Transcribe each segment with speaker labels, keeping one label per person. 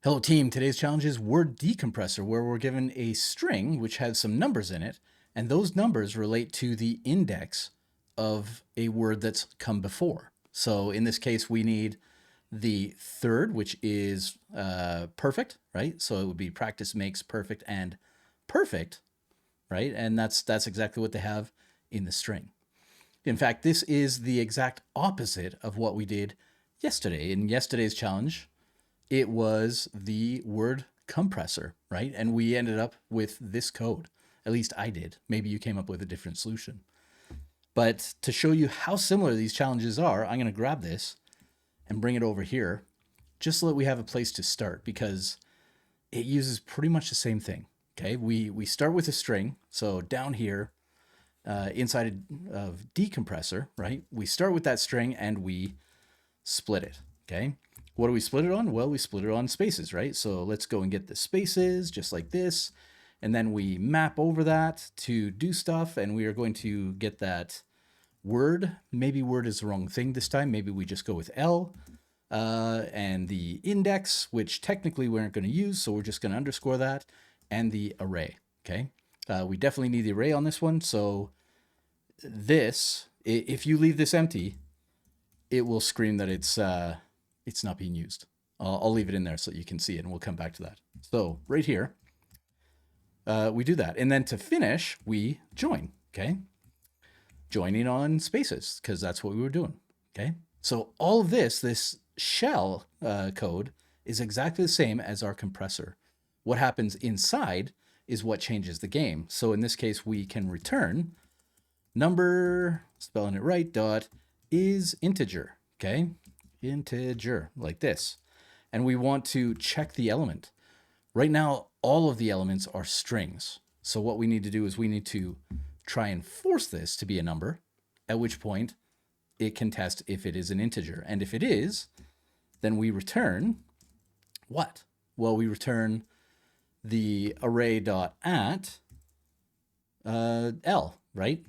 Speaker 1: Hello team, today's challenge is word decompressor, where we're given a string which has some numbers in it, and those numbers relate to the index of a word that's come before. So in this case, we need the third, which is perfect, right? So it would be practice makes perfect and perfect, right? And that's exactly what they have in the string. In fact, this is the exact opposite of what we did yesterday. In yesterday's challenge, it was the word compressor, right? And we ended up with this code. At least I did. Maybe you came up with a different solution. But to show you how similar these challenges are, I'm going to grab this and bring it over here just so that we have a place to start, because it uses pretty much the same thing. Okay, we start with a string. So down here, inside of decompressor, right? We start with that string and we split it. Okay. What do we split it on? Well, we split it on spaces, right? So let's go and get the spaces just like this. And then we map over that to do stuff. And we are going to get that word. Maybe word is the wrong thing this time. Maybe we just go with L and the index, which technically we aren't going to use. So we're just going to underscore that, and the array. Okay. We definitely need the array on this one. So this, if you leave this empty, it will scream that it's not being used. I'll leave it in there so you can see it, and we'll come back to that. So right here, we do that. And then to finish, we join, okay? Joining on spaces, because that's what we were doing, okay? So all of this shell code is exactly the same as our compressor. What happens inside is what changes the game. So in this case, we can return number, spelling it right, dot, is integer, okay? Integer, like this. And we want to check the element. Right now, all of the elements are strings. So what we need to do is we need to try and force this to be a number, at which point it can test if it is an integer. And if it is, then we return what? Well, we return the array.at L, right?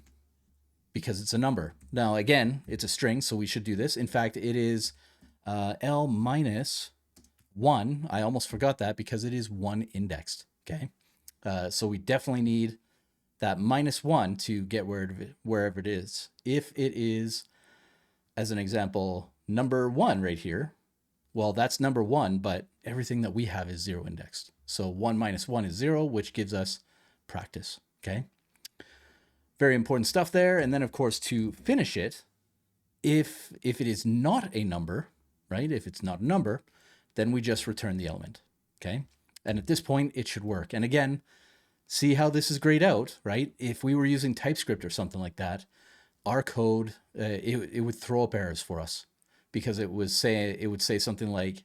Speaker 1: Because it's a number. Now, again, it's a string, so we should do this. In fact, it is L minus 1. I almost forgot that because it is 1 indexed, okay? So we definitely need that -1 to get wherever it is. If it is, as an example, number 1 right here, well, that's number 1, but everything that we have is 0 indexed. So 1 minus 1 is 0, which gives us practice, okay? Very important stuff there. And then, of course, to finish it, if it is not a number, right? If it's not a number, then we just return the element, okay? And at this point, it should work. And again, see how this is grayed out, right? If we were using TypeScript or something like that, our code, it would throw up errors for us, because it would say something like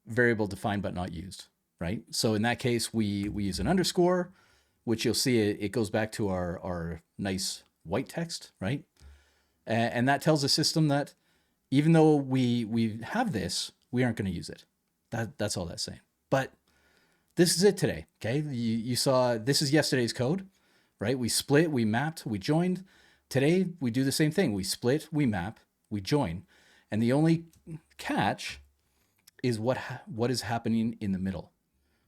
Speaker 1: variable defined but not used, right? So in that case, we use an underscore, which you'll see it goes back to our nice white text, right? And that tells the system that even though we have this, we aren't going to use it. That's all that's saying. But this is it today, okay? You saw this is yesterday's code, right? We split, we mapped, we joined. Today, we do the same thing. We split, we map, we join. And the only catch is what is happening in the middle.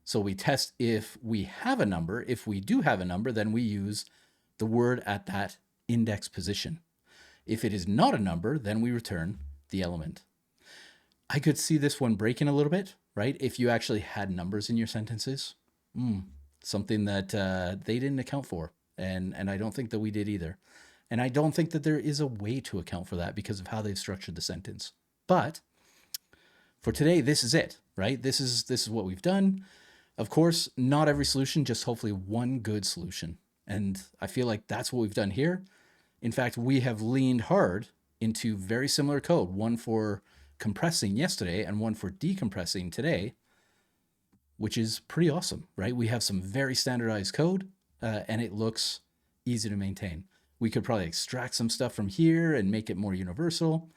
Speaker 1: So we test if we have a number. If we do have a number, then we use the word at that index position. If it is not a number, then we return the element. I could see this one breaking a little bit, right? If you actually had numbers in your sentences, something that they didn't account for. And I don't think that we did either. And I don't think that there is a way to account for that because of how they've structured the sentence. But for today, this is it, right? This is what we've done. Of course, not every solution, just hopefully one good solution. And I feel like that's what we've done here. In fact, we have leaned hard into very similar code, one for compressing yesterday and one for decompressing today, which is pretty awesome, right? We have some very standardized code and it looks easy to maintain. We could probably extract some stuff from here and make it more universal.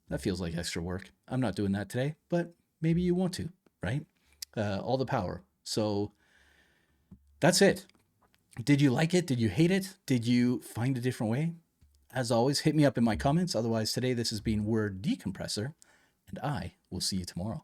Speaker 1: That feels like extra work. I'm not doing that today, but maybe you want to, right? All the power. So that's it. Did you like it? Did you hate it? Did you find a different way? As always, hit me up in my comments. Otherwise, today this has been Word Decompressor, and I will see you tomorrow.